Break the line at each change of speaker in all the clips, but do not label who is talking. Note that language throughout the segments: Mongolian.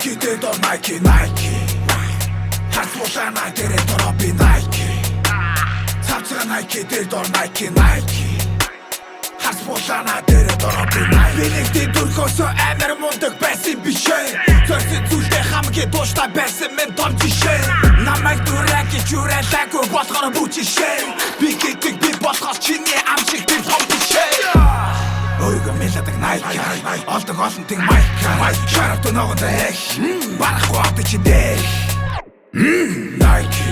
Nike дээр дор Nike Харсуулаа Nike дээр дор би Nike Цавцгаа Nike дээр дор Nike Харсуулаа Nike дээр дор би Nike Бинэгтэй дүрхөөсөө амар мундаг байсан бишээ Зорьсон зүйлдээ хамгийн дууштай байсан мен том жишээ Намайг дүрэг гэж юрэлээгүй болохоор бүжишээ Би гэдэг би болохоос чиний ам шиг би том бишээ Өөрийгөө мэлэдэг Nike Олдог олонтын Mike Шарапт өнөөгөндөө эх Барахгүй авдаг чи дээр Nike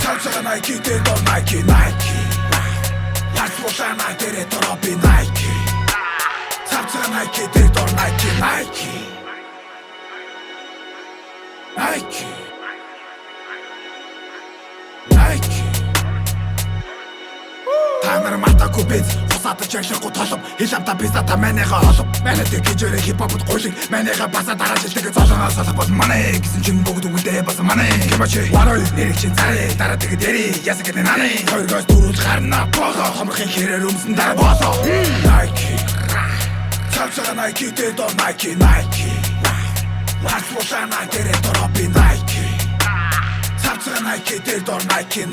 Цавцгаа Nike дээр дор Nike Харсуулаа Nike дээр дор би Nike Цавцгаа Nike дээр дор Nike Та нар матагүй биз Хусаад чаглахгүй толов Хилавта пизата манайха холов Манайтай гижэрэ хипхопд гуйлыг Манайха баса дараа жилдэг золонгоо солох бол манай Гэсэн чинь бүгд үгдээ бас манай Кэмачи Варой нэрэг чин царай Дараа тэгээд эри Ясаг гэдэг наны Хоёргоос дөрүүл гарна болоо Хомрохын хэрээр өмсөн дараа болоо Nike Цавцгаа Nike дээр дор Nike Харсуулаа Nike дээр дор би Nike Цавцгаа Nike дээр дор Nike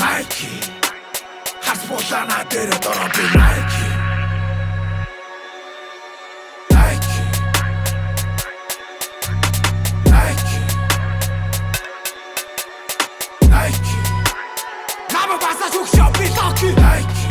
Харсуулаа Nike дээр дор би Nike Намайг басаж өгшөө би Nike